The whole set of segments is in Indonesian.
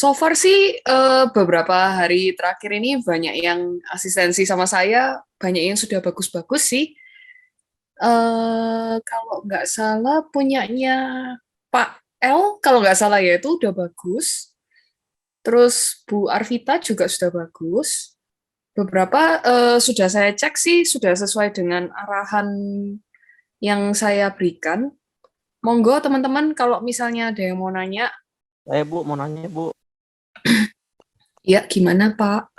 So far sih beberapa hari terakhir ini banyak yang asistensi sama saya, banyak yang sudah bagus-bagus sih. Kalau nggak salah punyanya Pak L, kalau nggak salah ya itu udah bagus. Terus Bu Arvita juga sudah bagus. Beberapa sudah saya cek sih sudah sesuai dengan arahan yang saya berikan. Monggo teman-teman kalau misalnya ada yang mau nanya, Bu, mau nanya Bu. ya gimana Pak?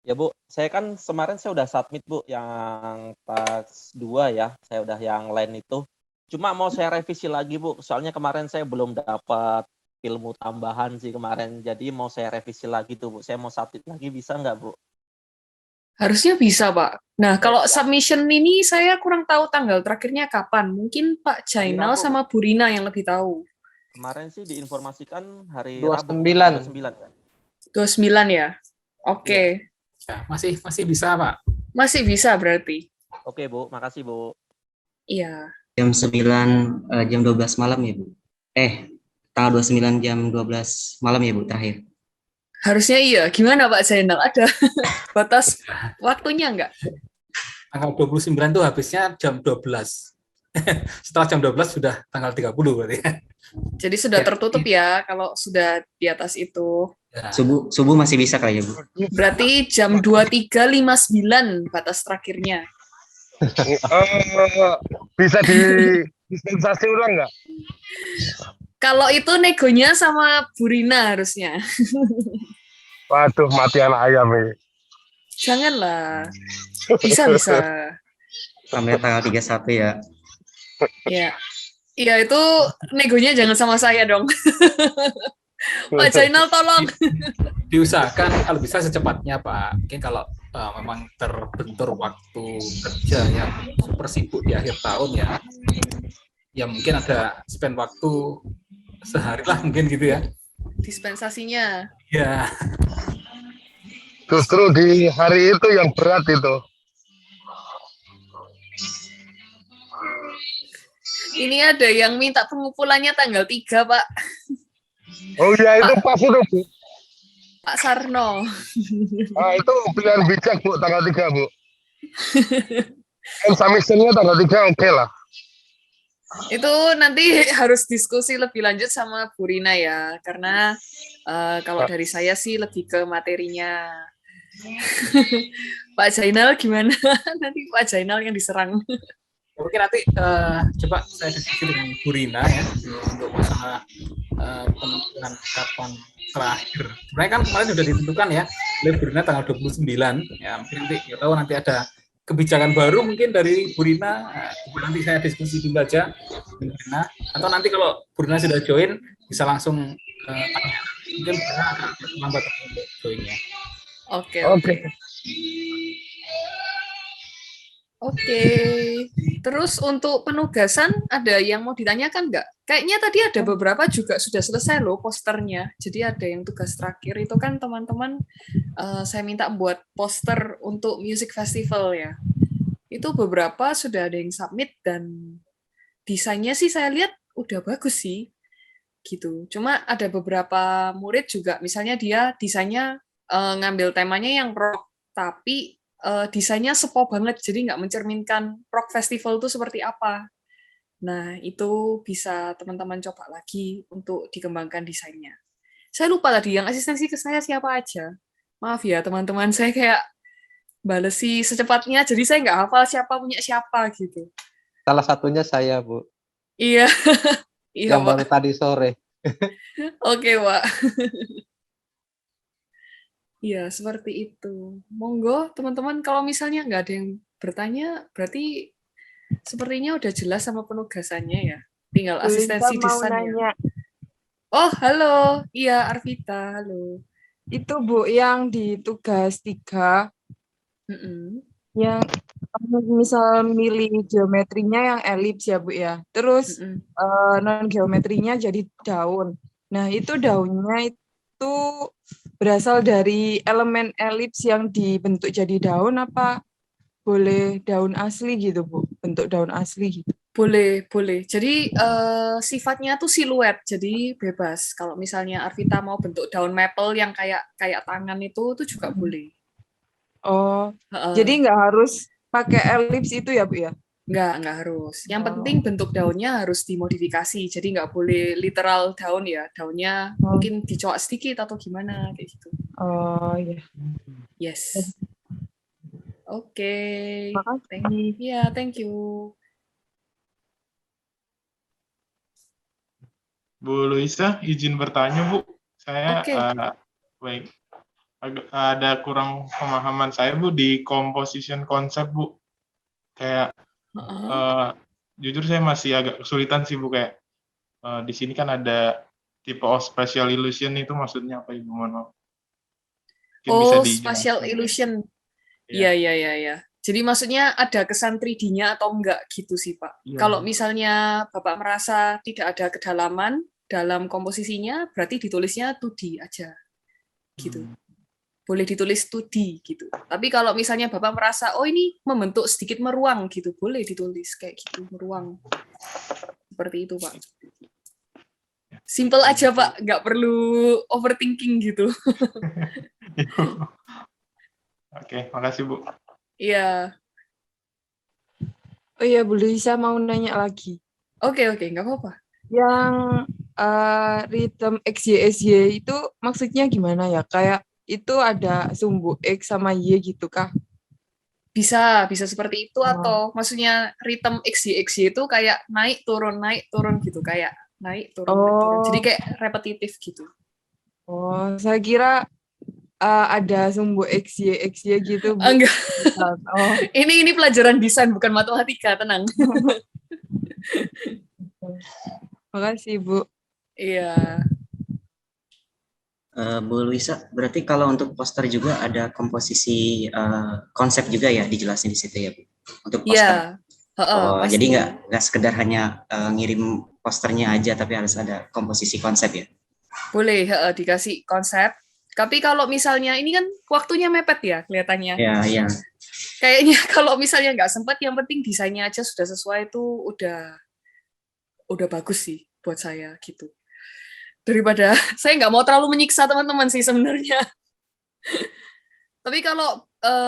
Ya Bu, saya kan kemarin saya udah submit Bu yang tas 2 ya. Saya udah yang lain itu. Cuma mau saya revisi lagi Bu. Soalnya kemarin saya belum dapat ilmu tambahan sih kemarin. Jadi mau saya revisi lagi tuh Bu. Saya mau submit lagi, bisa nggak Bu? Harusnya bisa, Pak. Nah, kalau submission ini saya kurang tahu tanggal terakhirnya kapan. Mungkin Pak Jainal Rabu, Bu. sama Bu Rina yang lebih tahu. Kemarin sih diinformasikan hari 29. Rabu, 29 kan? 29 ya? Oke. Ya, masih bisa, Pak. Masih bisa berarti. Oke Bu, makasih Bu. Iya. Jam 9, jam 12 malam ya Bu? Tanggal 29 jam 12 malam ya Bu terakhir? Harusnya iya. Gimana Pak Jainal? Ada batas waktunya nggak? Tanggal 29 itu habisnya jam 12. Setelah jam 12 sudah tanggal 30 berarti. Jadi sudah Ya. tertutup ya kalau sudah di atas itu. Ya. Subuh masih bisa kali ya Bu? Berarti jam 23.59 batas terakhirnya. Bisa dispensasi ulang nggak? Kalau itu negonya sama Bu Rina harusnya. Waduh, mati anak ayam ini. Janganlah. Bisa. Sampai tanggal 31 ya. Ya. Iya, itu negonya jangan sama saya dong. Pak Jainal tolong. Diusahakan kalau bisa secepatnya, Pak. Mungkin kalau memang terbentur waktu kerja yang super sibuk di akhir tahun ya mungkin ada spend waktu sehari lah mungkin gitu ya. Dispensasinya. Ya. Justru di hari itu yang berat itu. Ini ada yang minta pengumpulannya tanggal 3, Pak. Oh iya, itu pas itu Bu. Pak Sarno. Itu pilihan bijak Bu, tanggal 3 Bu. Submission-nya tanggal 3 oke lah. Itu nanti harus diskusi lebih lanjut sama Bu Rina ya. Karena kalau dari saya sih lebih ke materinya. Pak Jainal gimana? Nanti Pak Jainal yang diserang. Mungkin nanti coba saya diskusi dengan Bu Rina ya untuk masalah penentuan kapan terakhir. Sebenarnya kan kemarin sudah ditentukan ya oleh Bu Rina tanggal 29. Ya mungkin nanti ada kebijakan baru mungkin dari Bu Rina. Nanti saya diskusi dulu aja dengan Bu Rina. Atau nanti kalau Bu Rina sudah join bisa langsung tanya. Mungkin Bu Rina agak lambat untuk joinnya. Oke. Terus untuk penugasan ada yang mau ditanyakan nggak? Kayaknya tadi ada beberapa juga sudah selesai loh posternya. Jadi ada yang tugas terakhir itu kan teman-teman saya minta buat poster untuk music festival ya. Itu beberapa sudah ada yang submit dan desainnya sih saya lihat udah bagus sih. Gitu. Cuma ada beberapa murid juga misalnya dia desainnya ngambil temanya yang rock tapi desainnya sepo banget, jadi nggak mencerminkan rock festival itu seperti apa. Nah, itu bisa teman-teman coba lagi untuk dikembangkan desainnya. Saya lupa tadi, yang asistensi ke saya siapa aja. Maaf ya, teman-teman, saya kayak balesi secepatnya, jadi saya nggak hafal siapa punya siapa, gitu. Salah satunya saya, Bu. Iya, iya, yang baru tadi sore. Oke, Pak. Iya, seperti itu. Monggo, teman-teman, kalau misalnya nggak ada yang bertanya, berarti sepertinya udah jelas sama penugasannya ya. Tinggal asistensi desainnya. Oh, halo. Iya, Arvita. Halo. Itu, Bu, yang di tugas 3, yang misal milih geometrinya yang elips ya, Bu, ya. Terus non-geometrinya jadi daun. Nah, itu daunnya itu berasal dari elemen elips yang dibentuk jadi daun apa boleh daun asli gitu Bu, bentuk daun asli gitu. Boleh, boleh. Jadi sifatnya tuh siluet, jadi bebas. Kalau misalnya Arvita mau bentuk daun maple yang kayak kayak tangan itu juga boleh. Oh, Heeh. jadi nggak harus pakai elips itu ya, Bu ya? Nggak harus. Yang penting bentuk daunnya harus dimodifikasi. Jadi nggak boleh literal daun ya. Daunnya mungkin dicoak sedikit atau gimana kayak gitu. Oh, iya. Yes. Oke. Makasih. Ya, thank you. Bu Luisa, izin bertanya, Bu. Saya Oke. baik. Ada kurang pemahaman saya, Bu, di composition konsep, Bu. Kayak jujur saya masih agak kesulitan sih, Bu, kayak di sini kan ada type of spatial illusion, itu maksudnya apa, Ibu? Mohon maaf. Mungkin bisa Spatial dijelaskan. illusion. Iya. Iya. Jadi maksudnya ada kesan 3D-nya atau enggak gitu sih, Pak. Iya. Kalau misalnya Bapak merasa tidak ada kedalaman dalam komposisinya, berarti ditulisnya 2D aja. Gitu. Boleh ditulis 2D gitu. Tapi kalau misalnya Bapak merasa, oh ini membentuk sedikit meruang gitu, boleh ditulis kayak gitu, meruang. Seperti itu, Pak. Simple aja, Pak. Nggak perlu overthinking gitu. Oke, makasih, Bu. Iya. Oh iya, Bu Luisa mau nanya lagi. Oke, nggak apa-apa. Yang rhythm XYSY itu maksudnya gimana ya? Kayak itu ada sumbu X sama Y gitu kah? Bisa seperti itu atau maksudnya rhythm XY itu kayak naik turun gitu, kayak naik turun. Jadi kayak repetitif gitu. Oh, saya kira ada sumbu XY gitu, Bu. Enggak. Oh. Ini pelajaran desain bukan matematika, tenang. Makasih, Bu. Iya. Bu Luisa, berarti kalau untuk poster juga ada komposisi konsep juga ya dijelasin di situ ya, Bu? Untuk poster. Iya. Jadi nggak sekedar hanya ngirim posternya aja, tapi harus ada komposisi konsep ya? Boleh dikasih konsep. Tapi kalau misalnya ini kan waktunya mepet ya kelihatannya. Iya. Kayaknya kalau misalnya nggak sempat, yang penting desainnya aja sudah sesuai itu udah bagus sih buat saya gitu. Daripada saya nggak mau terlalu menyiksa teman-teman sih sebenarnya. Tapi kalau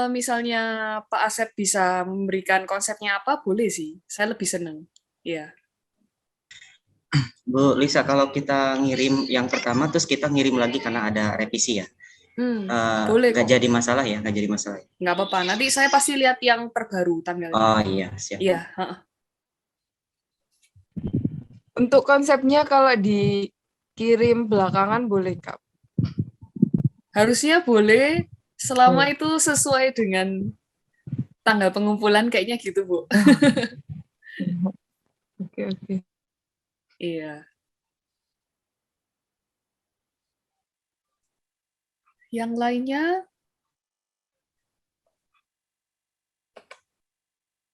misalnya Pak Asep bisa memberikan konsepnya apa, boleh sih. Saya lebih senang. Iya. Bu Lisa, kalau kita ngirim yang pertama terus kita ngirim lagi karena ada revisi ya, boleh nggak kok. jadi masalah ya, nggak jadi masalah. Nggak apa-apa. Nanti saya pasti lihat yang terbaru tanggalnya. Oh iya, siap. Iya. Untuk konsepnya kalau dikirim belakangan boleh, Kak? Harusnya boleh, selama itu sesuai dengan tanggal pengumpulan kayaknya gitu, Bu. Oke. Iya. Yang lainnya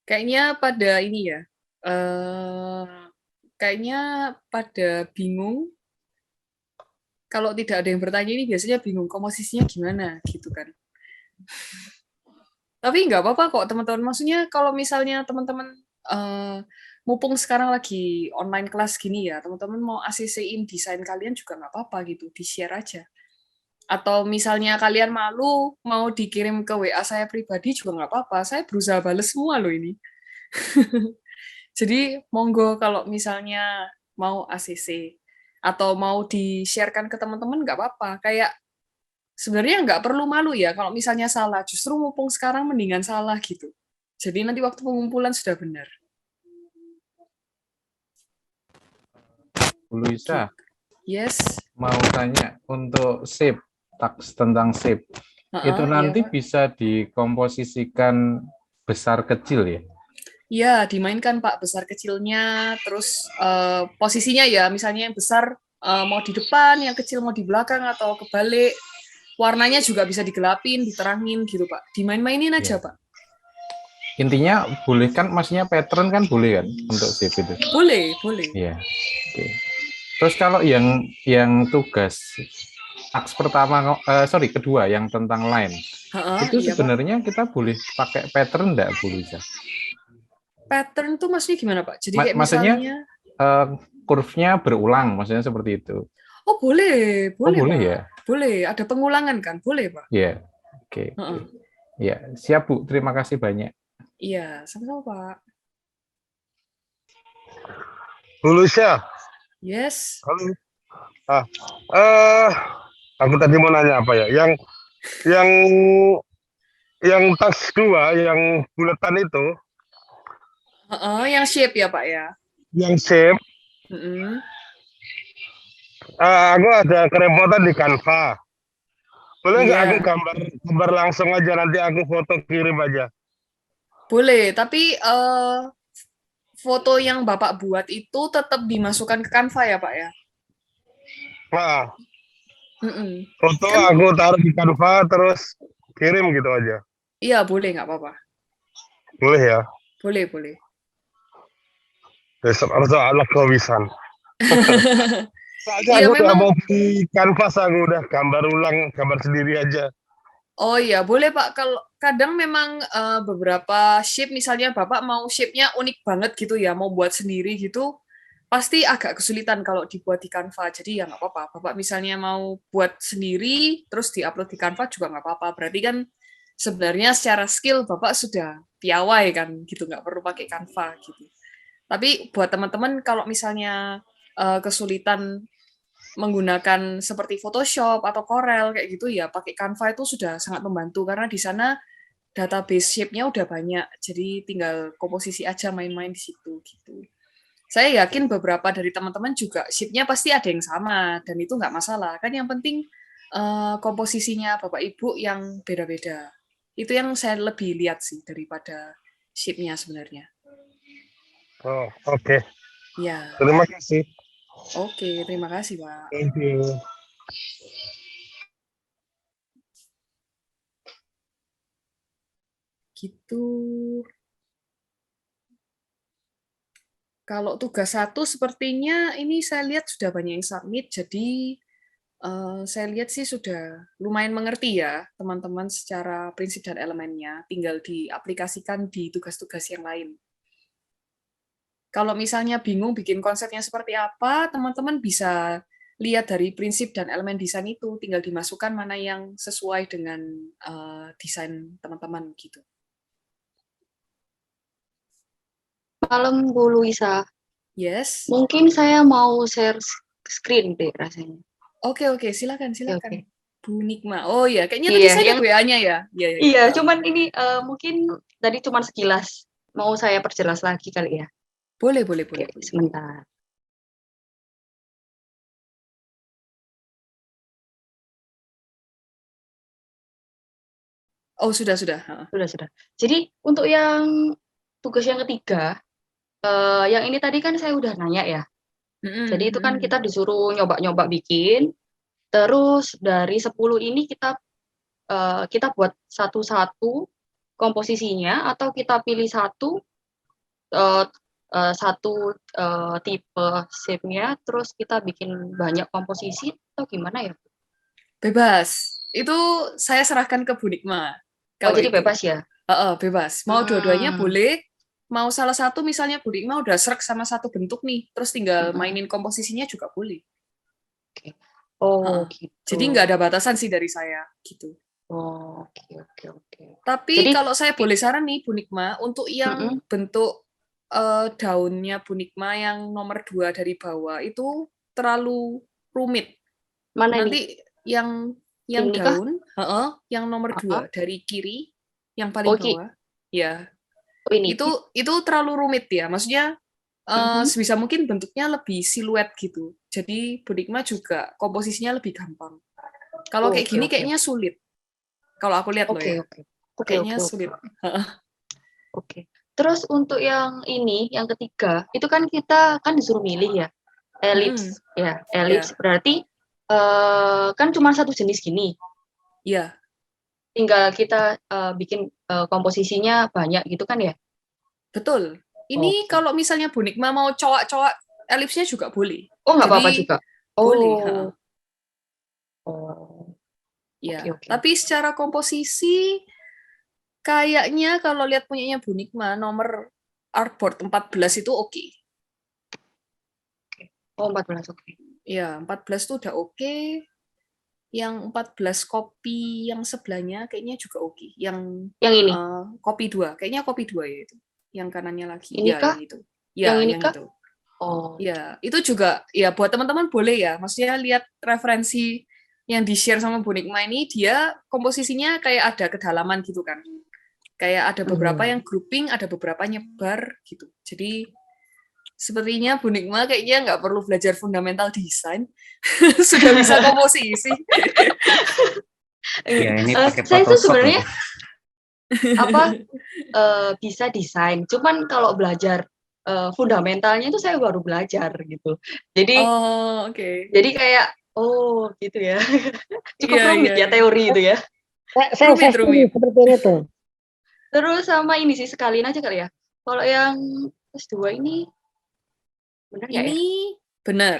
kayaknya pada ini ya, kayaknya pada bingung. Kalau tidak ada yang bertanya ini biasanya bingung komposisinya gimana gitu kan. Tapi nggak apa-apa kok teman-teman. Maksudnya kalau misalnya teman-teman mumpung sekarang lagi online kelas gini ya, teman-teman mau ACC-in desain kalian juga nggak apa-apa gitu, di-share aja. Atau misalnya kalian malu mau dikirim ke WA saya pribadi juga nggak apa-apa. Saya berusaha bales semua loh ini. Jadi monggo kalau misalnya mau ACC atau mau di-sharekan ke teman-teman nggak apa-apa. Kayak sebenarnya nggak perlu malu ya kalau misalnya salah. Justru mumpung sekarang mendingan salah gitu. Jadi nanti waktu pengumpulan sudah benar. Bu Luisa, yes. Mau tanya untuk shape, taks tentang shape, itu nanti iya, bisa dikomposisikan besar kecil ya? Iya, dimainkan Pak besar kecilnya, terus posisinya ya, misalnya yang besar mau di depan, yang kecil mau di belakang atau kebalik. Warnanya juga bisa digelapin, diterangin gitu Pak. Dimain-mainin aja Pak. Intinya boleh kan, maksudnya pattern kan boleh kan untuk shape itu? Boleh. Iya. Oke. Terus kalau yang tugas taks pertama, kedua yang tentang line, itu sebenarnya kita boleh pakai pattern enggak, Bu Luisa? Pattern tuh maksudnya gimana, Pak? Jadi kayak Maksudnya misalnya, kurvnya berulang, maksudnya seperti itu. oh boleh, Oh, boleh, boleh Pak. ya? Boleh, ada pengulangan kan? Boleh, Pak. Ya, oke. Heeh. Ya, siap Bu. Terima kasih banyak. Iya, sama-sama, Pak. Lulusnya. Yes. Halo. Aku tadi mau nanya apa ya? Yang tas 2, yang buletan itu, Heeh, yang shape ya, Pak ya. yang shape, Mm-mm. aku ada kerepotan di Canva. Boleh nggak aku Iya, gambar langsung aja, nanti aku foto kirim aja. boleh. Tapi foto yang Bapak buat itu tetap dimasukkan ke Canva ya, Pak ya? Nah, Mm-mm. foto Kan, aku taruh di Canva terus kirim gitu aja. iya boleh, nggak apa-apa. Boleh ya? Boleh, boleh. Besok harus anak kehabisan. Soalnya Iya, aku udah memang. mau beli kanvas, aku udah gambar ulang, gambar sendiri aja. Oh iya, boleh Pak. Kalau kadang memang beberapa shape, misalnya Bapak mau shape-nya unik banget gitu ya, mau buat sendiri gitu, pasti agak kesulitan kalau dibuat di Canva. Jadi ya nggak apa-apa. Bapak misalnya mau buat sendiri, terus diupload di Canva juga nggak apa-apa. Berarti kan sebenarnya secara skill Bapak sudah piawai kan, gitu. Nggak perlu pakai Canva gitu. Tapi buat teman-teman kalau misalnya kesulitan menggunakan seperti Photoshop atau Corel kayak gitu ya, pakai Canva itu sudah sangat membantu karena di sana database shape-nya udah banyak. Jadi tinggal komposisi aja, main-main di situ gitu. Saya yakin beberapa dari teman-teman juga shape-nya pasti ada yang sama dan itu nggak masalah. Kan yang penting komposisinya Bapak Ibu yang beda-beda. Itu yang saya lebih lihat sih daripada shape-nya sebenarnya. Oh, oke. Ya, Terima kasih. oke, terima kasih Pak. Thank you. Gitu. Kalau tugas 1 sepertinya ini saya lihat sudah banyak yang submit, jadi saya lihat sih sudah lumayan mengerti ya teman-teman secara prinsip dan elemennya, tinggal diaplikasikan di tugas-tugas yang lain. Kalau misalnya bingung bikin konsepnya seperti apa, teman-teman bisa lihat dari prinsip dan elemen desain itu, tinggal dimasukkan mana yang sesuai dengan desain teman-teman gitu. Malam Bu Luisa. Yes. Mungkin saya mau share screen deh rasanya. Oke, silakan. Oke. Bu Nikma. Oh ya, kayaknya Iya, tadi saya lihat yang- WA-nya ya. Iya, cuman ini mungkin tadi cuman sekilas. Mau saya perjelas lagi kali ya. Boleh. Oke, sebentar. Oh, sudah. Sudah. Jadi untuk yang tugas yang ketiga, yang ini tadi kan saya udah nanya ya. Jadi itu kan kita disuruh nyoba-nyoba bikin. Terus dari 10 ini kita buat satu-satu komposisinya, atau kita pilih satu tipe shape-nya, terus kita bikin banyak komposisi atau gimana ya? Bebas. Itu saya serahkan ke Bu Nikma. Oh, jadi bebas ya? Bebas. Mau dua-duanya boleh. Mau salah satu misalnya Bu Nikma udah srek sama satu bentuk nih, terus tinggal mainin komposisinya juga boleh. Oke. Oh, gitu. Jadi nggak ada batasan sih dari saya gitu. Oh, oke. Tapi Jadi, kalau saya boleh saran nih Bu Nikma, untuk yang bentuk daunnya Bu Nikma yang nomor 2 dari bawah itu terlalu rumit. Mana Nanti ini? yang Ini daun, yang nomor 2 dari kiri, yang paling bawah, ya. Oh, ini. Itu terlalu rumit ya. Maksudnya sebisa mungkin bentuknya lebih siluet gitu. Jadi Bu Nikma juga komposisinya lebih gampang. Kalau kayak gini kayaknya sulit. Kalau aku lihat loh ya. Kayaknya sulit. Oke. Terus untuk yang ini, yang ketiga, itu kan kita kan disuruh milih ya, elips, elips. Berarti kan cuma satu jenis gini. Iya. Tinggal kita bikin komposisinya banyak gitu kan ya? Betul. Ini kalau misalnya Bu Nikma mau coak-coak elipsnya juga boleh. Oh, nggak apa-apa juga? Boleh. Ya, Oke. tapi secara komposisi kayaknya kalau lihat punyanya Bu Nikma nomor artboard 14 itu oke. Oh, 14 oke. Ya, 14 itu udah oke. Yang 14 kopi yang sebelahnya kayaknya juga oke. Yang ini kopi 2, kayaknya kopi 2 ya itu. Yang kanannya lagi. Ini Ya, kah? yang itu. Ya, Yang ini yang kah? itu. Oh, Ya, itu juga ya buat teman-teman boleh ya. Maksudnya lihat referensi yang di-share sama Bu Nikma ini, dia komposisinya kayak ada kedalaman gitu kan. Kayak ada beberapa yang grouping, ada beberapa nyebar gitu. Jadi sepertinya Bu Nikma kayaknya nggak perlu belajar fundamental desain, sudah bisa komposisi. Ya, ini pakai saya tuh Photoshop sebenarnya loh. bisa desain, cuman kalau belajar fundamentalnya itu saya baru belajar gitu. Jadi jadi kayak gitu ya. Cukup rumit ya teori itu ya. Rumit. Seperti itu. Terus sama ini sih sekalian aja kali ya. Kalau yang S2 ini benar nggak ya? Ini benar.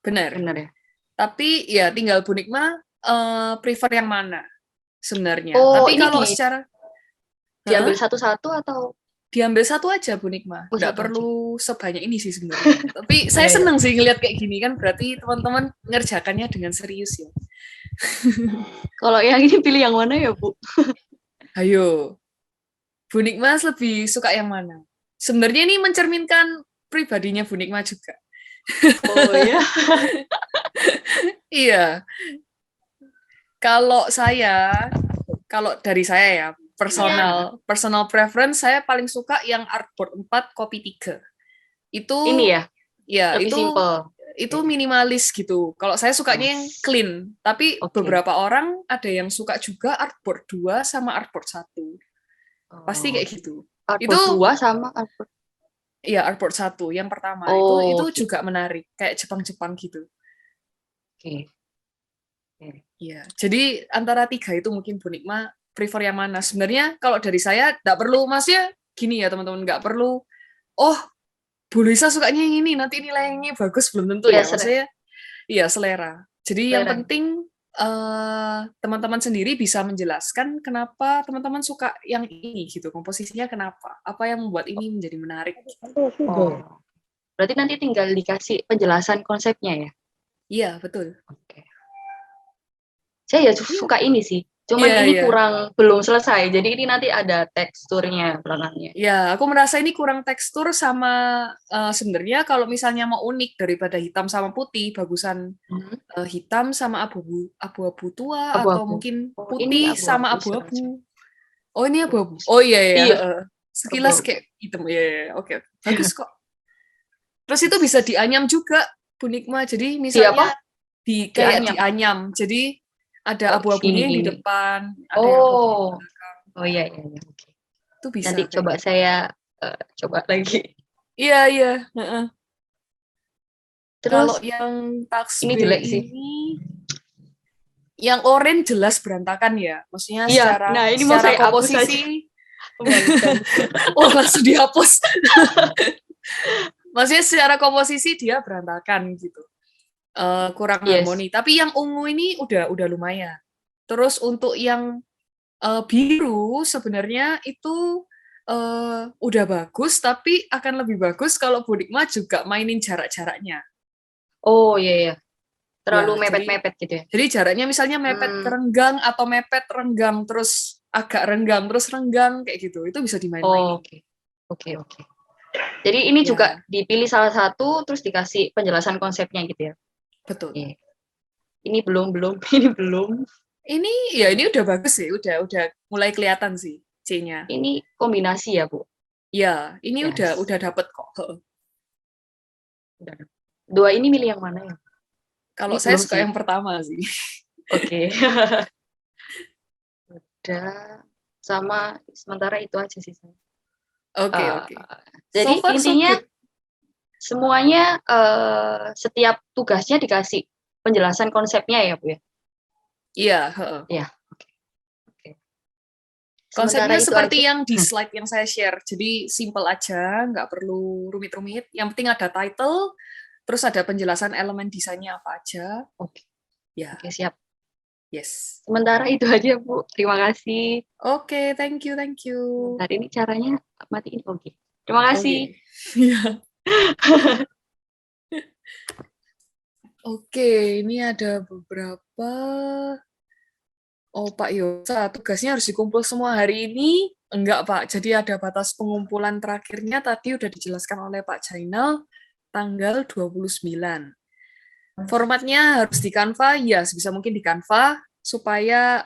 Benar ya. Tapi ya tinggal Bu Nikma prefer yang mana sebenarnya. Oh, tapi ini kalau secara diambil satu-satu atau diambil satu aja Bu Nikma, nggak perlu sebanyak ini sih sebenarnya. Tapi saya Iya, seneng sih ngeliat kayak gini kan, berarti teman-teman ngerjakannya dengan serius ya. Kalau yang ini pilih yang mana ya Bu? Ayo, Bu Nikma lebih suka yang mana? Sebenarnya ini mencerminkan pribadinya Bu Nikma juga. Oh ya. Iya. Kalau dari saya ya, personal preference, saya paling suka yang artboard 4 kopi 3. Itu ini ya. Ya, lebih simple. Itu minimalis gitu. Kalau saya sukanya yang clean, tapi beberapa orang ada yang suka juga artboard 2 sama artboard 1. Pasti kayak gitu. Artboard 2 sama artboard. Iya, artboard 1 yang pertama itu juga menarik, kayak Jepang-Jepang gitu. Oke. Iya, jadi antara 3 itu mungkin Bu Nikma prefer yang mana? Sebenarnya kalau dari saya nggak perlu, maksudnya gini ya teman-teman, nggak perlu, Bu Lisa sukanya yang ini, nanti nilainya bagus, belum tentu ya. Maksudnya, iya selera. Jadi yang penting teman-teman sendiri bisa menjelaskan kenapa teman-teman suka yang ini gitu, komposisinya kenapa, apa yang membuat ini menjadi menarik. Berarti nanti tinggal dikasih penjelasan konsepnya ya? Iya, betul. Oke. Saya ya suka ini sih. Cuman ini belum selesai. Jadi ini nanti ada teksturnya belakangnya. Ya, aku merasa ini kurang tekstur sama sebenarnya kalau misalnya mau unik daripada hitam sama putih, bagusan hitam sama abu-abu tua atau mungkin putih sama abu-abu. Oh, ini abu-abu. Oh iya. Sekilas kayak hitam. Iya. Oke. Bagus kok. Terus itu bisa dianyam juga Bu Nikma. Jadi misalnya dianyam. Jadi ada abu-abunya yang di depan, ada yang abu-abu di belakang. Iya. Oke. Itu bisa. Nanti coba saya coba lagi. Iya. Terus kalau yang tax ini jelek sih. Yang orange jelas berantakan ya. Maksudnya secara komposisi. Langsung dihapus. Maksudnya secara komposisi dia berantakan gitu. Kurang harmoni. Tapi yang ungu ini udah lumayan. Terus untuk yang biru sebenarnya itu udah bagus, tapi akan lebih bagus kalau Bu Nikma juga mainin jarak-jaraknya. Oh iya. Terlalu mepet-mepet gitu ya. Jadi jaraknya misalnya mepet ke renggang atau mepet renggang terus agak renggang terus renggang kayak gitu. Itu bisa dimain-mainin. Oke. Jadi ini juga dipilih salah satu terus dikasih penjelasan konsepnya gitu ya. Betul. Ini belum. Ini udah bagus sih, udah mulai kelihatan sih C-nya. Ini kombinasi ya, Bu? Ya, ini udah dapet kok. Dua ini milih yang mana ya? Kalau saya suka yang pertama sih. Oke. Udah sama sementara itu aja sih saya. Oke. Jadi intinya semuanya setiap tugasnya dikasih penjelasan konsepnya ya, Bu ya? Iya. Oke. Konsepnya seperti yang di slide yang saya share. Jadi simple aja, nggak perlu rumit-rumit. Yang penting ada title, terus ada penjelasan elemen desainnya apa aja. Oke. Ya. Oke, siap. Yes. Sementara itu aja, Bu. Terima kasih. Oke, thank you. Hari ini caranya matiin. Oke. Terima kasih. Iya. Oke, ini ada beberapa. Oh, Pak Yosa, tugasnya harus dikumpul semua hari ini? Enggak, Pak. Jadi ada batas pengumpulan terakhirnya tadi udah dijelaskan oleh Pak Jainal, tanggal 29. Formatnya harus di Canva, ya sebisa mungkin di Canva, supaya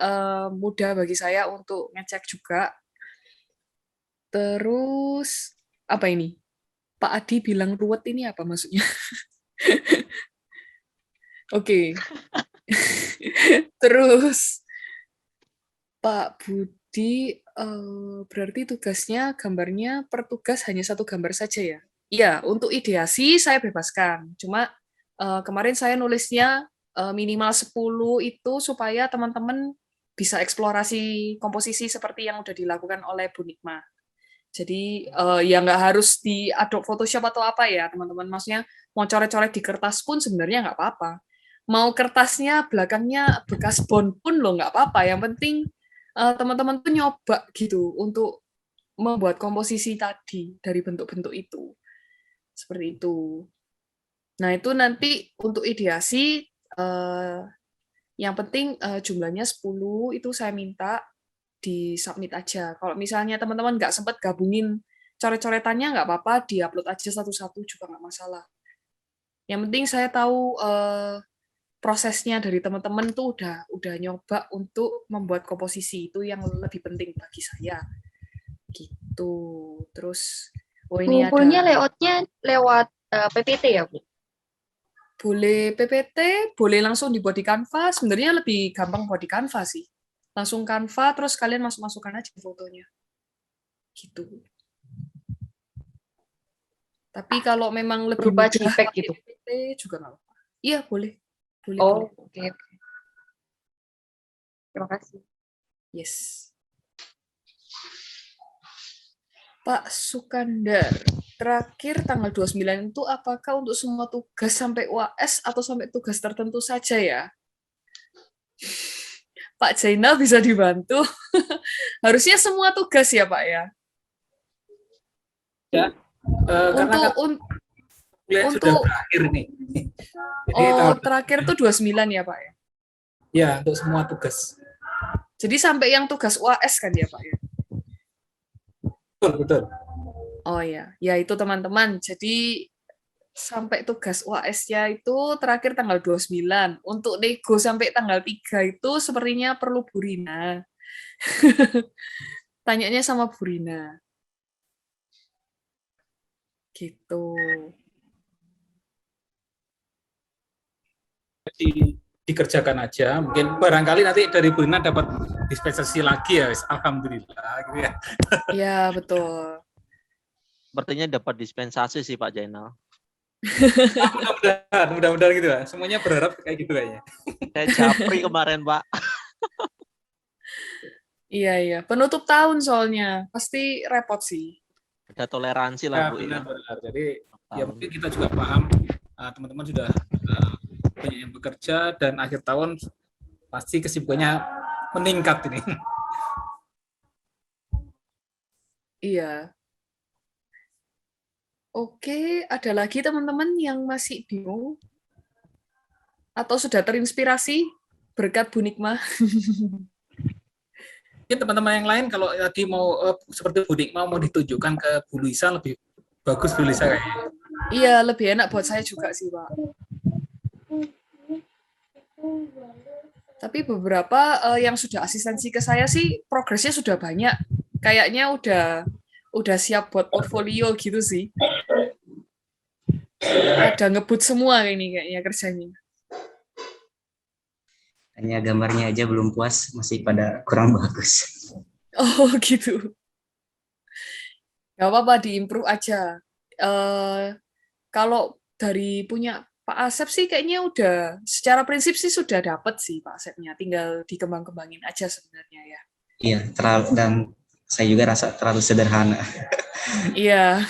mudah bagi saya untuk ngecek juga. Terus, apa ini? Pak Adi bilang ruwet ini apa maksudnya? Oke. Terus, Pak Budi, berarti tugasnya gambarnya per tugas hanya satu gambar saja ya? Iya, untuk ideasi saya bebaskan. Cuma kemarin saya nulisnya minimal 10 itu supaya teman-teman bisa eksplorasi komposisi seperti yang udah dilakukan oleh Bu Nikma. Jadi ya nggak harus di Adobe Photoshop atau apa ya teman-teman. Maksudnya mau coret-coret di kertas pun sebenarnya nggak apa-apa. Mau kertasnya belakangnya bekas bond pun loh nggak apa-apa. Yang penting teman-teman tuh nyoba gitu untuk membuat komposisi tadi dari bentuk-bentuk itu. Seperti itu. Nah, itu nanti untuk ideasi, yang penting jumlahnya 10 itu saya minta di-submit aja. Kalau misalnya teman-teman nggak sempat gabungin coret-coretannya, nggak apa-apa, di-upload aja satu-satu juga nggak masalah. Yang penting saya tahu prosesnya dari teman-teman tuh udah nyoba untuk membuat komposisi, itu yang lebih penting bagi saya. Gitu. Terus, oh ini Ngumpulnya ada... layoutnya lewat PPT ya, Bu? Boleh PPT, boleh langsung dibuat di Canva. Sebenarnya lebih gampang buat di Canva sih. Langsung Canva, terus kalian masuk-masukkan aja fotonya. Gitu. Tapi kalau memang lebih Berupa mudah JPEG pakai gitu? PPT juga nggak apa-apa. Iya, boleh. Boleh, Oh, boleh. oke. Terima kasih. Yes. Pak Sukandar, terakhir tanggal 29 itu apakah untuk semua tugas sampai UAS atau sampai tugas tertentu saja ya? Pak Jainal bisa dibantu. Harusnya semua tugas ya, Pak ya? Ya, karena kan kuliah sudah untuk berakhir nih. Jadi terakhir tuh 29 ya, Pak ya? Ya, untuk semua tugas. Jadi sampai yang tugas UAS kan ya, Pak ya? Betul, betul. Oh ya, ya itu teman-teman. Jadi sampai tugas UAS-nya itu terakhir tanggal 29. Untuk nego sampai tanggal 3 itu sepertinya perlu Bu Rina. Tanyanya sama Bu Rina. Gitu. Dikerjakan aja. Mungkin barangkali nanti dari Bu Rina dapat dispensasi lagi ya, alhamdulillah gitu ya. Iya, betul. Sepertinya dapat dispensasi sih Pak Jainal. Mudah-mudahan gitu lah. Semuanya berharap kayak gitu kayaknya. Saya japri kemarin, Pak. Iya. Penutup tahun soalnya. Pasti repot sih. Ada toleransi lah, Bu. Benar. Jadi ya mungkin kita juga paham teman-teman sudah banyak yang bekerja dan akhir tahun pasti kesibukannya meningkat ini. Iya. Oke, ada lagi teman-teman yang masih bingung? Atau sudah terinspirasi berkat Bu Nikma? Mungkin teman-teman yang lain kalau tadi mau seperti Bu Nikma mau ditunjukkan ke Bu Luisa lebih bagus Bu Luisa kayaknya. Iya, lebih enak buat saya juga sih, Pak. Tapi beberapa yang sudah asistensi ke saya sih progresnya sudah banyak. Kayaknya udah siap buat portfolio gitu sih. Ada ngebut semua ini kayaknya kerjanya. Hanya gambarnya aja belum puas, masih pada kurang bagus. Oh gitu. Gak apa-apa, diimprove aja. Kalau dari punya Pak Asep sih kayaknya udah, secara prinsip sih sudah dapet sih Pak Asepnya. Tinggal dikembang-kembangin aja sebenarnya ya. Iya, dan saya juga rasa terlalu sederhana. Iya.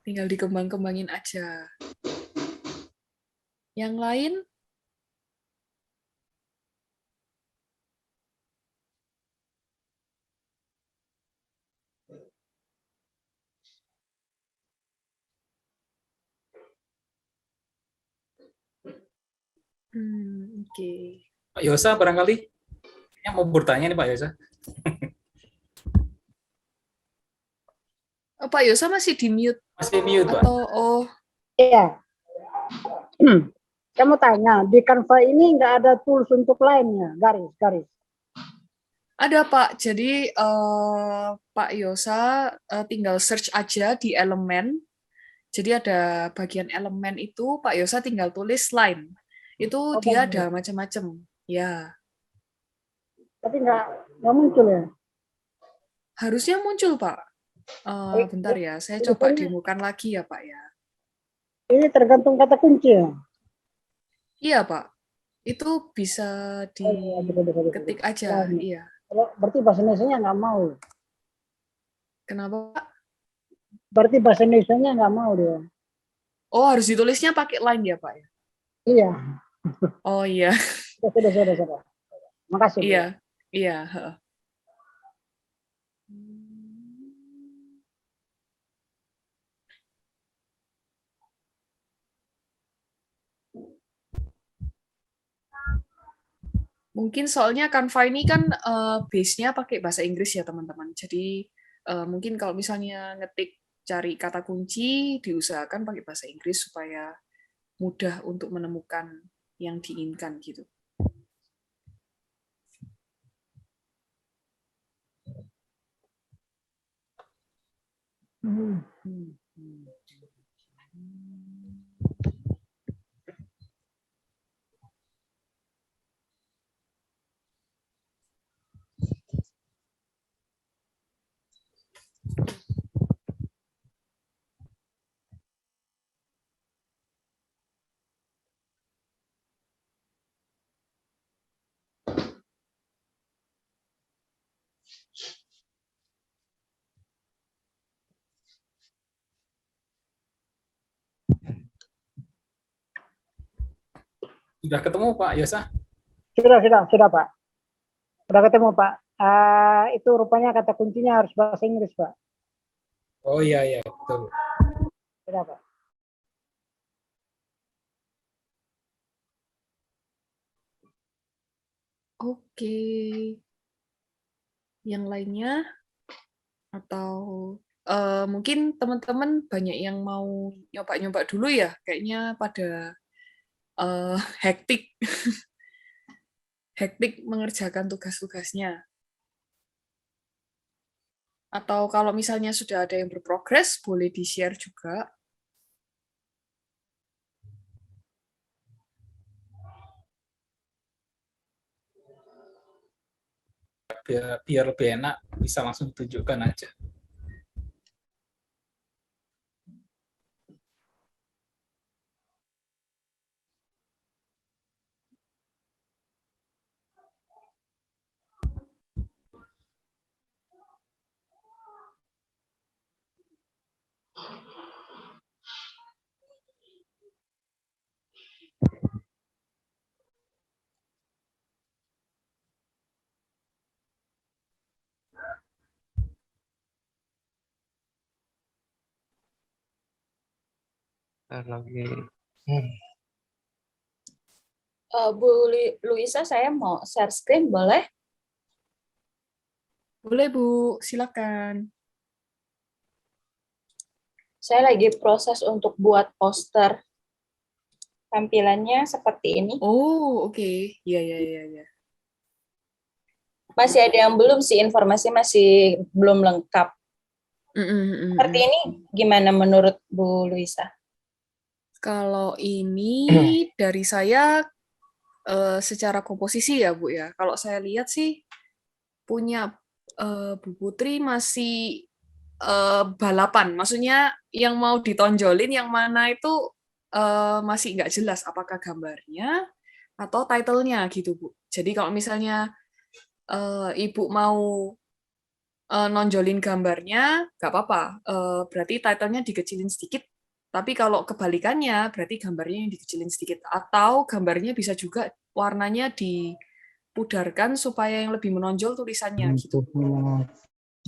Tinggal dikembang-kembangin aja. Yang lain? Oke. Pak Yosa barangkali yang mau bertanya nih Pak Yosa. Pak Yosa masih di mute. Masih mute, Pak. Atau Iya. Saya mau tanya, di Canva ini nggak ada tools untuk lainnya, garis. Ada Pak, jadi Pak Yosa tinggal search aja di elemen. Jadi ada bagian elemen itu Pak Yosa tinggal tulis line. Itu dia ada macam-macam. Ya. Tapi nggak muncul ya? Harusnya muncul Pak. Bentar ya, saya coba demokan lagi ya Pak ya. Ini tergantung kata kunci ya? Iya Pak, itu bisa diketik aja. Iya. Berarti bahasa Indonesia nggak mau. Kenapa Pak? Berarti bahasa Indonesia nggak mau dia. Oh, harus ditulisnya pakai line ya Pak ya? Iya. Oh iya. Sudah. Makasih. Iya, iya. Mungkin soalnya Canva ini kan base-nya pakai bahasa Inggris ya teman-teman. Jadi mungkin kalau misalnya ngetik cari kata kunci, diusahakan pakai bahasa Inggris supaya mudah untuk menemukan yang diinginkan gitu. Sudah ketemu Pak Yosa? Sudah Pak. Sudah ketemu Pak. Itu rupanya kata kuncinya harus bahasa Inggris Pak. Oh iya betul. Sudah Pak. Oke. Yang lainnya atau mungkin teman-teman banyak yang mau nyoba-nyoba dulu ya, kayaknya pada hektik mengerjakan tugas-tugasnya. Atau kalau misalnya sudah ada yang berprogres, boleh di-share juga. Biar lebih enak, bisa langsung tunjukkan aja. Lagi. Bu Luisa, saya mau share screen, boleh? Boleh Bu, silakan. Saya lagi proses untuk buat poster. Tampilannya seperti ini. Oh, oke. Iya. Masih ada yang belum sih, informasi masih belum lengkap. Seperti ini gimana menurut Bu Luisa? Kalau ini dari saya secara komposisi ya Bu ya. Kalau saya lihat sih punya Bu Putri masih balapan. Maksudnya yang mau ditonjolin yang mana itu masih nggak jelas apakah gambarnya atau title-nya gitu Bu. Jadi kalau misalnya Ibu mau nonjolin gambarnya, nggak apa-apa. Berarti title-nya dikecilin sedikit. Tapi kalau kebalikannya, berarti gambarnya yang dikecilin sedikit. Atau gambarnya bisa juga warnanya dipudarkan supaya yang lebih menonjol tulisannya. Gitu.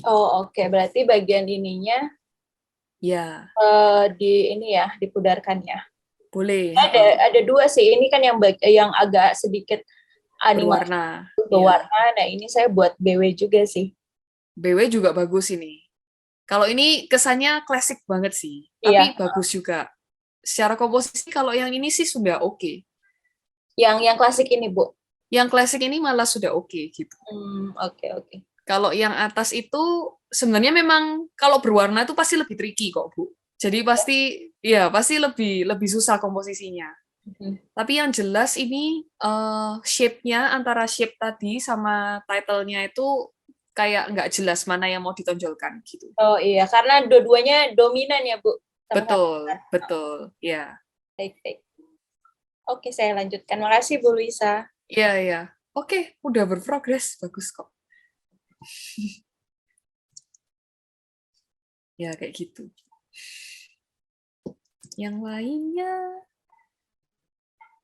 Oh, oke. Berarti bagian ininya ya di ini ya, dipudarkan ya. Boleh. Ada dua sih. Ini kan yang agak sedikit animasi Berwarna. berwarna. Nah, ini saya buat BW juga sih. BW juga bagus ini. Kalau ini kesannya klasik banget sih, tapi bagus juga. Secara komposisi kalau yang ini sih sudah oke. Yang klasik ini, Bu? Yang klasik ini malah sudah oke gitu. Oke. Kalau yang atas itu sebenarnya memang kalau berwarna itu pasti lebih tricky kok, Bu. Jadi pasti lebih susah komposisinya. Tapi yang jelas ini shape-nya antara shape tadi sama title-nya itu kayak nggak jelas mana yang mau ditonjolkan gitu. Oh iya, karena dua-duanya dominan ya, Bu. Betul, ya. Baik. Oke, saya lanjutkan. Makasih, Bu Luisa. Iya. Oke, udah berprogres, bagus kok. Ya, kayak gitu. Yang lainnya.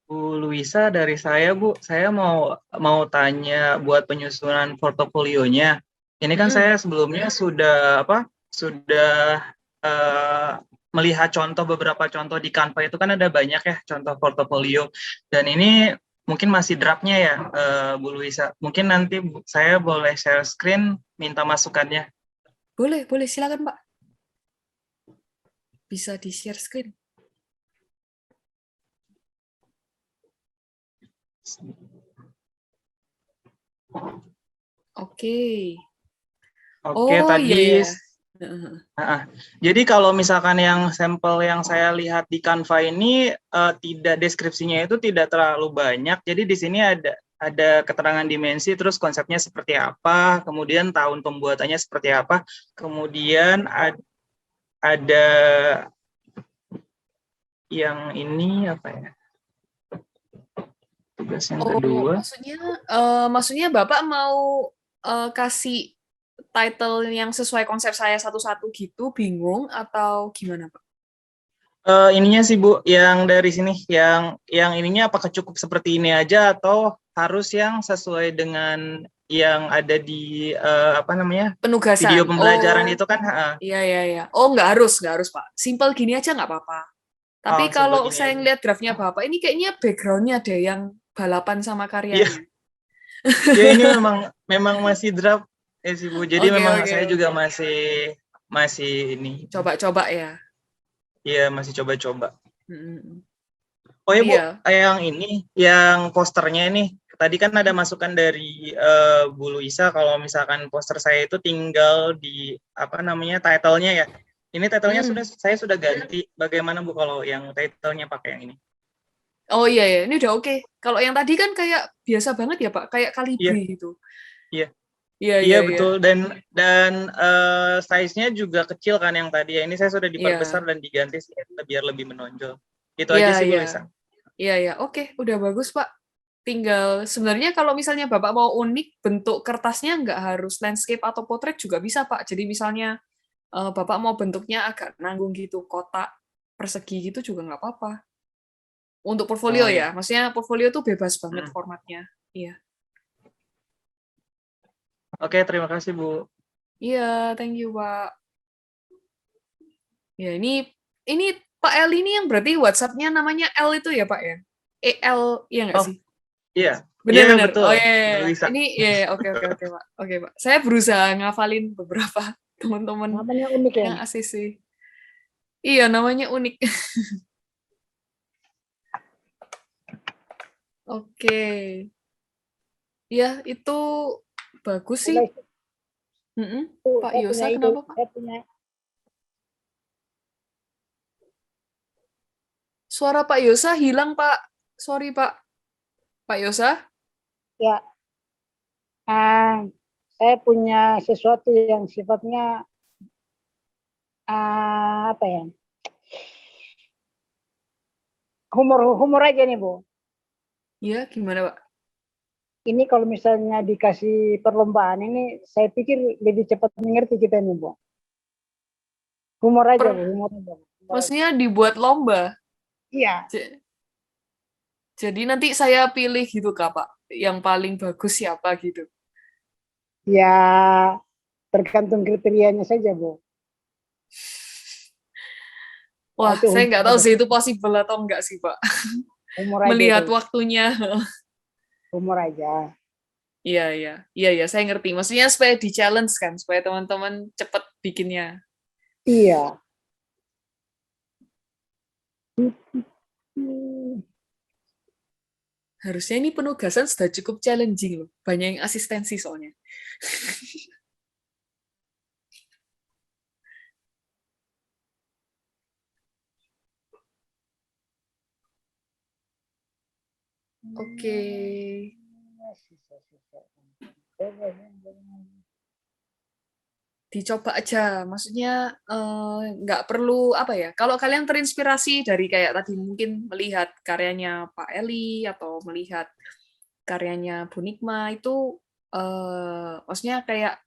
Bu Luisa, dari saya, Bu, saya mau tanya buat penyusunan portofolionya. Ini kan saya sebelumnya sudah melihat beberapa contoh di Canva itu kan ada banyak ya contoh portofolio. Dan ini mungkin masih draftnya ya, Bu Luisa. Mungkin nanti saya boleh share screen, minta masukannya. Boleh, silakan Pak. Bisa di share screen. Oke, tadi. Iya. Jadi kalau misalkan yang sampel yang saya lihat di Canva ini tidak deskripsinya itu tidak terlalu banyak. Jadi di sini ada keterangan dimensi, terus konsepnya seperti apa, kemudian tahun pembuatannya seperti apa, kemudian ada yang ini apa ya? Tugas yang kedua. Maksudnya Bapak mau kasih title yang sesuai konsep saya satu-satu gitu, bingung atau gimana Pak? Ininya sih Bu, yang dari sini, yang ininya apakah cukup seperti ini aja atau harus yang sesuai dengan yang ada di penugasan, video pembelajaran itu kan? Iya. Oh nggak harus Pak, simple gini aja nggak apa-apa. Tapi kalau saya ngeliat draftnya Bapak, ini kayaknya backgroundnya ada yang balapan sama karyanya. Ya ini memang masih draft sih Bu. Jadi saya juga masih ini. Coba-coba ya. Iya, masih coba-coba. Oh ya Bu, yang ini, yang posternya ini, tadi kan ada masukan dari Bu Luisa kalau misalkan poster saya itu tinggal di title-nya ya. Ini title-nya saya sudah ganti. Bagaimana Bu kalau yang title-nya pakai yang ini? Oh iya, ini udah oke. Kalau yang tadi kan kayak biasa banget ya Pak, kayak Calibri gitu. Iya betul, dan size-nya juga kecil kan yang tadi ya. Ini saya sudah diperbesar dan diganti biar lebih menonjol. Itu aja sih Bu Lisa. Iya, oke, udah bagus Pak. Tinggal sebenarnya kalau misalnya Bapak mau unik, bentuk kertasnya nggak harus landscape atau potret juga bisa Pak. Jadi misalnya Bapak mau bentuknya agak nanggung gitu, kotak persegi gitu juga nggak apa-apa. Untuk portfolio ya, maksudnya portfolio tuh bebas banget formatnya. Iya. Oke, terima kasih Bu. Iya, thank you Pak. Ya ini Pak L ini yang berarti WhatsApp-nya namanya L itu ya Pak ya? EL, iya nggak sih? Iya. Benar-benar. Betul. Oh iya. Ini oke Pak. Oke Pak. Saya berusaha ngafalin beberapa teman-teman namanya unik ya? yang ACC. Iya, namanya unik. Oke. Ya, itu bagus sih. Pak Yosa, kenapa Pak? Suara Pak Yosa hilang Pak. Sorry Pak. Pak Yosa? Ya. Saya punya sesuatu yang sifatnya humor aja nih Bu. Iya, gimana Pak? Ini kalau misalnya dikasih perlombaan ini, saya pikir lebih cepat mengerti kita nih Bu. Humor aja. Maksudnya dibuat lomba? Iya. Jadi nanti saya pilih gitu Kak Pak, yang paling bagus siapa gitu? Ya, tergantung kriterianya saja Bu. Wah, itu saya nggak tahu humor, sih itu possible atau enggak sih, Pak. humor aja Melihat itu. waktunya. Humor aja. Iya, iya. Iya, iya, saya ngerti. Maksudnya supaya di-challenge kan, supaya teman-teman cepet bikinnya. Iya. Harusnya ini penugasan sudah cukup challenging loh. Banyak yang asistensi soalnya. Oke. Dicoba aja, maksudnya nggak perlu apa ya. Kalau kalian terinspirasi dari kayak tadi mungkin melihat karyanya Pak Eli atau melihat karyanya Bu Nikma itu maksudnya kayak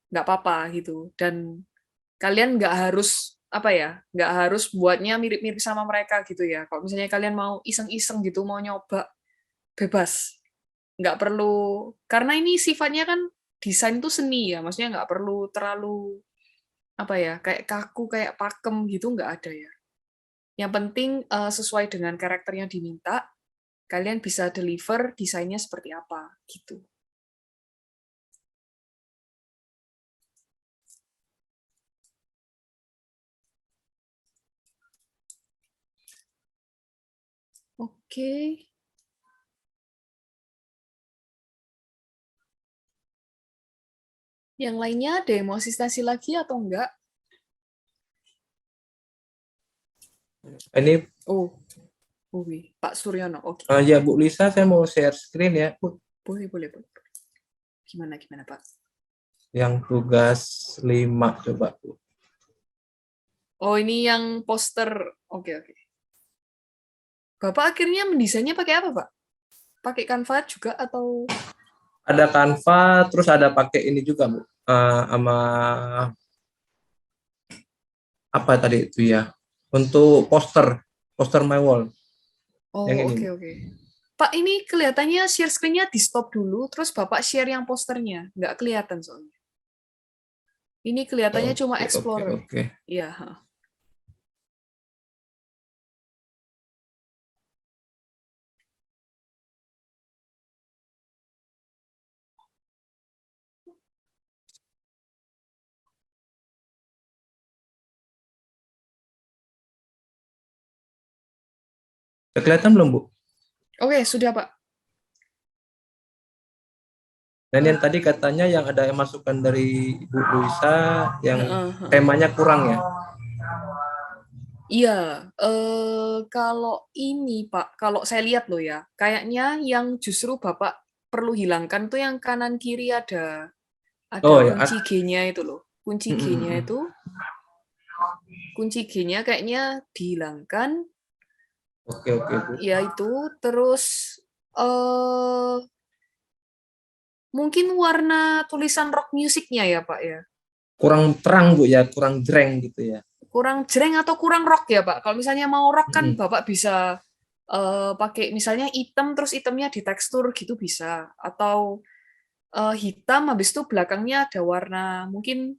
nggak apa-apa gitu. Dan kalian nggak harus apa ya, nggak harus buatnya mirip-mirip sama mereka gitu ya. Kalau misalnya kalian mau iseng-iseng gitu, mau nyoba, bebas. Nggak perlu, karena ini sifatnya kan desain itu seni ya, maksudnya nggak perlu terlalu apa ya, kayak kaku, kayak pakem gitu, nggak ada ya. Yang penting sesuai dengan karakter yang diminta, kalian bisa deliver desainnya seperti apa gitu. Oke. Yang lainnya ada yang mau asistensi lagi atau enggak? Ini Pak Suryono. Oke. ya Bu Lisa, saya mau share screen ya, Bu. Boleh, boleh, boleh. Gimana, Pak? Yang tugas 5 coba, Bu. Oh, ini yang poster. Oke, oke. Bapak akhirnya mendesainnya pakai apa, Pak? Pakai Canva juga atau? Ada Canva, terus ada pakai ini juga, Bu. Sama apa tadi itu ya? Untuk poster My Wall. Oh, yang ini. oke, oke. Pak, ini kelihatannya share screen-nya di stop dulu, terus Bapak share yang posternya. Nggak kelihatan soalnya. Ini kelihatannya cuma Explorer. Oke. Iya. Udah kelihatan belum, Bu? Oke, sudah, Pak. Dan yang tadi katanya yang ada yang masukan dari Bu Luisa yang temanya kurang ya? Iya, kalau ini Pak, kalau saya lihat loh ya, kayaknya yang justru Bapak perlu hilangkan tuh yang kanan kiri ada Ya. kunci G-nya itu loh. Kunci G-nya itu, kunci G-nya kayaknya dihilangkan. Oke, Bu. Ya itu, terus mungkin warna tulisan rock musiknya ya Pak ya. Kurang terang, Bu ya, kurang jreng gitu ya. Kurang jreng atau kurang rock ya Pak. Kalau misalnya mau rock kan Bapak bisa pakai misalnya hitam terus hitamnya di tekstur gitu bisa, atau hitam habis itu belakangnya ada warna mungkin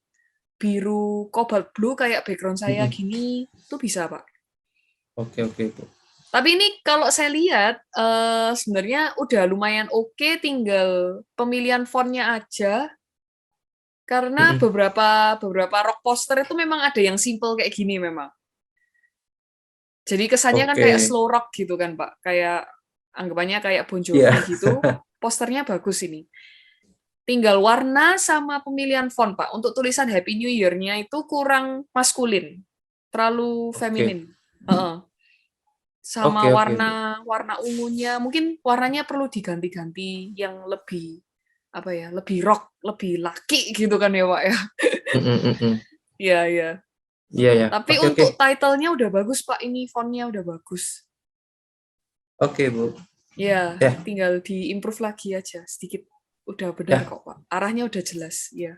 biru cobalt blue kayak background saya gini, itu bisa Pak. Oke, Bu. Tapi ini kalau saya lihat sebenarnya udah lumayan oke, tinggal pemilihan fontnya aja. Karena beberapa rock poster itu memang ada yang simple kayak gini memang. Jadi kesannya kan kayak slow rock gitu kan, Pak. Kayak anggapannya kayak Bon Jovi gitu. Posternya bagus ini. Tinggal warna sama pemilihan font, Pak. Untuk tulisan Happy New Year-nya itu kurang maskulin. Terlalu feminin. Sama warna ungunya, mungkin warnanya perlu diganti-ganti yang lebih apa ya, lebih rock, lebih laki gitu kan ya Pak ya. Iya, iya. Iya ya. Tapi untuk title-nya udah bagus Pak, ini fontnya udah bagus. Oke, Bu. Ya, tinggal di-improve lagi aja sedikit. Udah benar kok Pak. Arahnya udah jelas, ya.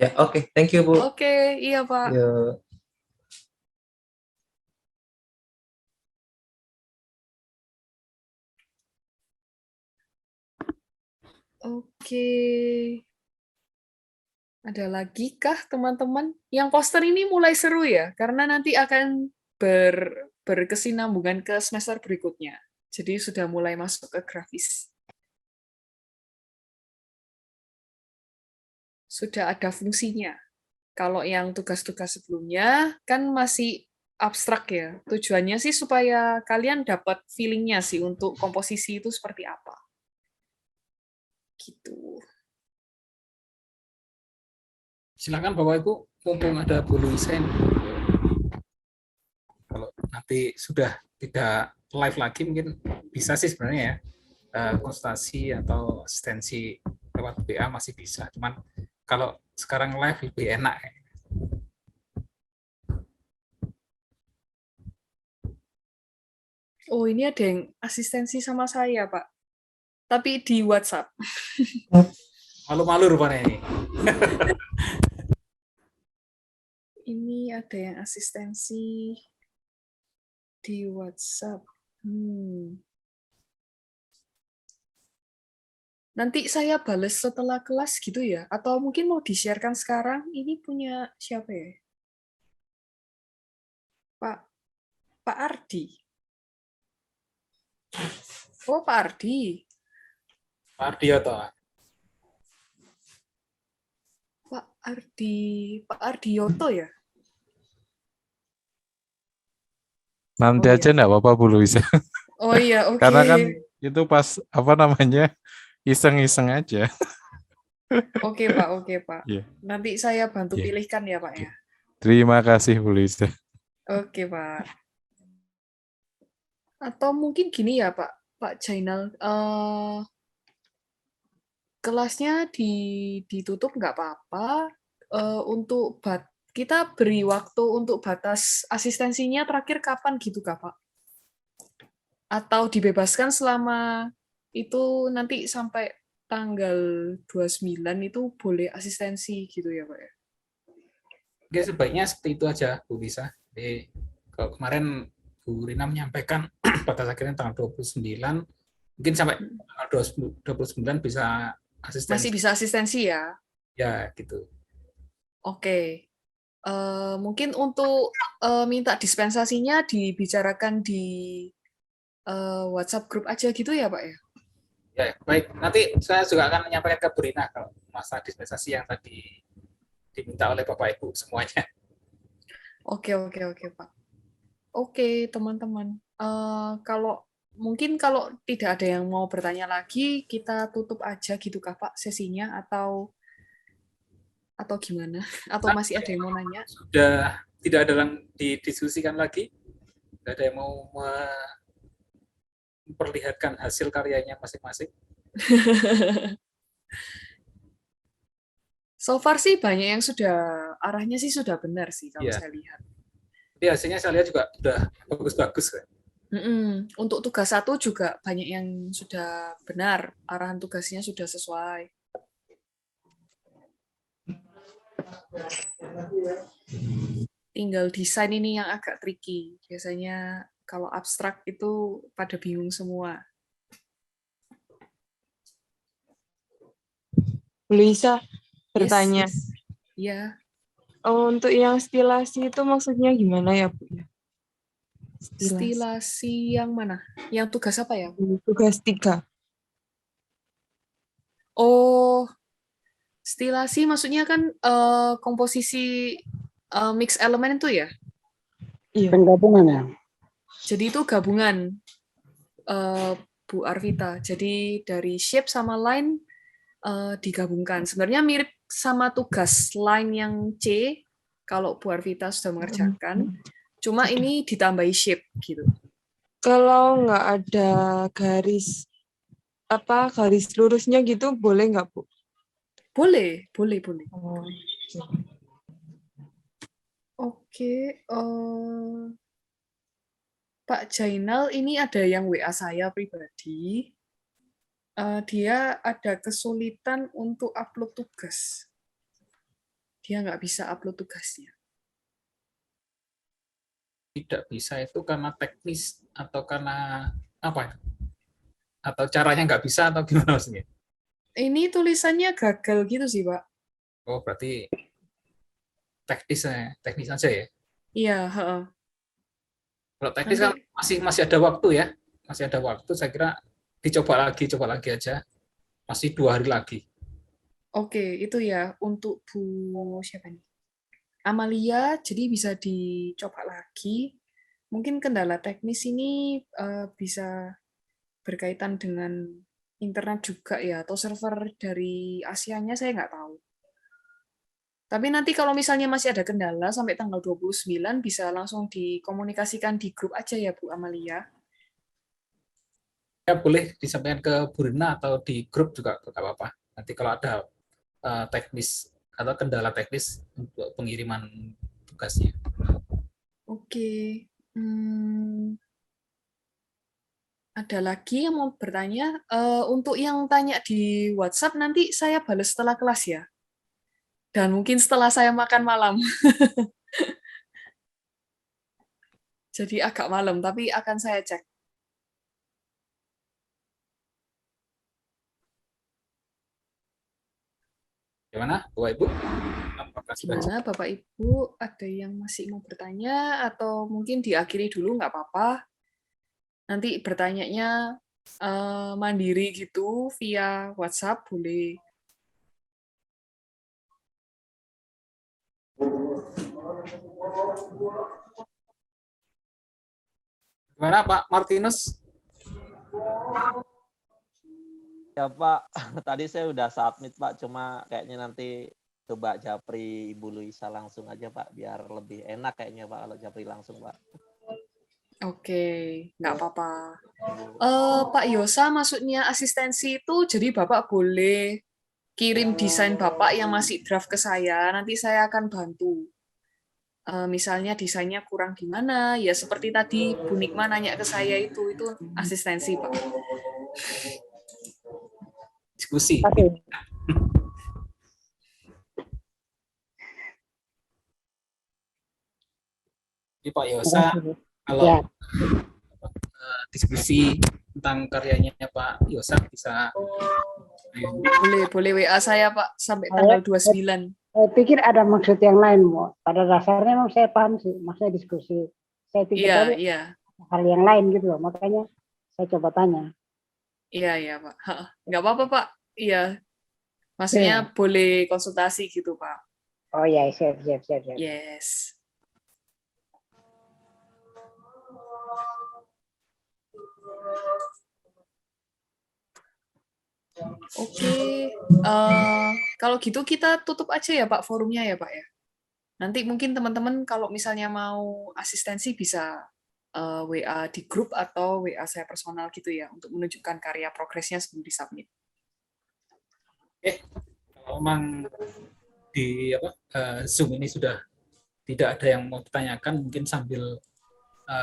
Ya, oke. Thank you, Bu. Oke, iya Pak. Yuk. Oke. Ada lagi kah teman-teman? Yang poster ini mulai seru ya, karena nanti akan berkesinambungan ke semester berikutnya. Jadi sudah mulai masuk ke grafis. Sudah ada fungsinya. Kalau yang tugas-tugas sebelumnya kan masih abstrak ya. Tujuannya sih supaya kalian dapat feeling-nya sih untuk komposisi itu seperti apa. Gitu. Silakan Bapak Ibu, mumpung ada Bu Luisa. Kalau nanti sudah tidak live lagi mungkin bisa sih sebenarnya ya. Konsultasi atau asistensi lewat WA masih bisa. Cuman kalau sekarang live lebih enak. Oh, ini ada yang asistensi sama saya, Pak. Tapi di WhatsApp. Malu-malu rupanya ini. Ini ada yang asistensi di WhatsApp. Nanti saya bales setelah kelas gitu ya? Atau mungkin mau di-sharekan sekarang? Ini punya siapa ya? Pak Ardi. Oh, Pak Ardi. Pak Ardioto. Pak Ardioto ya? Nanti aja enggak apa-apa Bu Luisa. Oh iya, oke. Karena kan itu pas iseng-iseng aja. Oke Pak. Yeah. Nanti saya bantu pilihkan ya Pak ya. Terima kasih Bu Luisa. Oke Pak. Atau mungkin gini ya Pak Jainal, kelasnya ditutup nggak apa-apa, untuk kita beri waktu untuk batas asistensinya terakhir kapan gitu Kak Pak? Atau dibebaskan selama itu nanti sampai tanggal 29 itu boleh asistensi gitu ya Pak ya? Oke, sebaiknya seperti itu aja Bu Lisa. Jadi kalau kemarin Bu Rina menyampaikan batas akhirnya tanggal 29, mungkin sampai tanggal 29 bisa asistensi. Masih bisa asistensi ya? Ya, gitu. Oke. Mungkin untuk minta dispensasinya dibicarakan di WhatsApp grup aja gitu ya Pak ya? Ya, baik. Nanti saya juga akan menyampaikan ke Bu Rina kalau masalah dispensasi yang tadi diminta oleh Bapak Ibu semuanya. Oke Pak. Oke teman-teman. Kalau tidak ada yang mau bertanya lagi, kita tutup aja gitu kah Pak sesinya atau gimana? Atau masih ada yang mau nanya? Sudah tidak ada yang didiskusikan lagi? Tidak ada yang mau memperlihatkan hasil karyanya masing-masing? So far sih banyak yang arahnya sih sudah benar sih kalau saya lihat. Jadi hasilnya saya lihat juga sudah bagus-bagus kan. Untuk tugas 1 juga banyak yang sudah benar, arahan tugasnya sudah sesuai. Tinggal desain ini yang agak tricky. Biasanya kalau abstrak itu pada bingung semua. Luisa bertanya. Iya. Oh, untuk yang stilasi itu maksudnya gimana ya, Bu? Stilasi yang mana? Yang tugas apa ya? Tugas 3. Oh, stilasi maksudnya kan komposisi mix elemen itu ya? Iya. Penggabungan ya. Jadi itu gabungan Bu Arvita. Jadi dari shape sama line digabungkan. Sebenarnya mirip sama tugas line yang C kalau Bu Arvita sudah mengerjakan. Cuma ini ditambahi shape gitu. Kalau nggak ada garis lurusnya gitu boleh nggak Bu? Boleh. Oh. Oke. Pak Jainal, ini ada yang WA saya pribadi. Dia ada kesulitan untuk upload tugas. Dia nggak bisa upload tugasnya. Tidak bisa itu karena teknis atau karena apa? Atau caranya nggak bisa atau gimana maksudnya? Ini tulisannya gagal gitu sih, Pak. Oh, berarti teknis aja ya? Iya, Kalau teknis kan masih ada waktu ya, masih ada waktu. Saya kira coba lagi aja. Masih 2 hari lagi. Oke, itu ya untuk Bu siapa nih? Amalia, jadi bisa dicoba lagi. Mungkin kendala teknis ini bisa berkaitan dengan internet juga ya, atau server dari Asianya saya nggak tahu. Tapi nanti kalau misalnya masih ada kendala sampai tanggal 29 bisa langsung dikomunikasikan di grup aja ya Bu Amalia. Ya boleh disampaikan ke Bu Rina atau di grup juga nggak apa-apa. Nanti kalau ada teknis atau kendala teknis untuk pengiriman tugasnya. Oke. Ada lagi yang mau bertanya? Untuk yang tanya di WhatsApp nanti saya balas setelah kelas ya. Dan mungkin setelah saya makan malam. Jadi agak malam, tapi akan saya cek. Gimana, Bapak Ibu? Gimana Bapak Ibu? Ada yang masih mau bertanya atau mungkin diakhiri dulu nggak apa-apa? Nanti bertanyanya mandiri gitu via WhatsApp boleh. Gimana Pak Martinus? Ya Pak, tadi saya udah submit Pak, cuma kayaknya nanti coba Japri Ibu Luisa langsung aja Pak, biar lebih enak kayaknya Pak kalau Japri langsung Pak. Oke, nggak apa-apa. Pak Yosa, maksudnya asistensi itu jadi Bapak boleh kirim desain Bapak yang masih draft ke saya, nanti saya akan bantu. Misalnya desainnya kurang gimana, ya seperti tadi Bu Nikma nanya ke saya itu asistensi Pak. Diskusi. Jadi Pak Yosa, kalau diskusi tentang karyanya Pak Yosa bisa boleh WA saya Pak sampai tanggal 29. Saya pikir ada maksud yang lain, Bu. Pada dasarnya memang saya paham sih, maksudnya diskusi. Saya pikir tadi hal yang lain gitu loh, makanya saya coba tanya. Iya Pak. Nggak apa-apa Pak. Iya. Maksudnya boleh konsultasi gitu Pak. Oh ya, siap. Yes. Oke, kalau gitu kita tutup aja ya Pak forumnya ya Pak ya. Nanti mungkin teman-teman kalau misalnya mau asistensi bisa WA di grup atau WA saya personal gitu ya untuk menunjukkan karya progresnya sebelum disubmit. Kalau memang di Zoom ini sudah tidak ada yang mau ditanyakan, mungkin sambil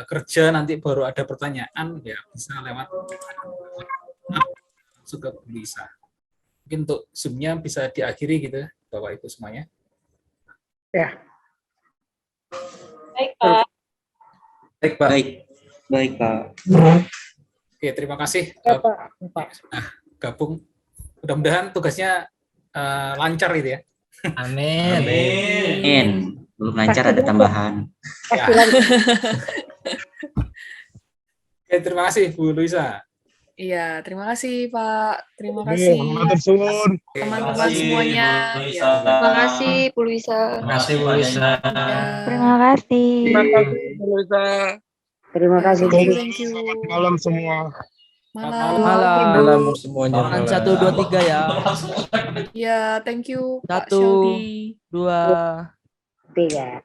kerja nanti baru ada pertanyaan ya bisa lewat langsung ke Bu Luisa. Mungkin untuk Zoom-nya bisa diakhiri gitu Bapak Ibu semuanya. Ya. Baik Pak. Baik Pak. Oke, terima kasih Pak. Gabung. Mudah-mudahan tugasnya lancar gitu ya. Amin. Belum lancar ada tambahan. Ya. Oke, terima kasih Bu Luisa. Iya, terima kasih Pak. Terima kasih teman-teman semuanya. Terima kasih Bu Luisa. Terima kasih Bu Luisa. Terima kasih. Bu Luisa. Terima kasih. Thank you. Malam semua. Malam semuanya. 1, 2, 3 ya. Ya, thank you Pak 1, Shelby. 2, 3.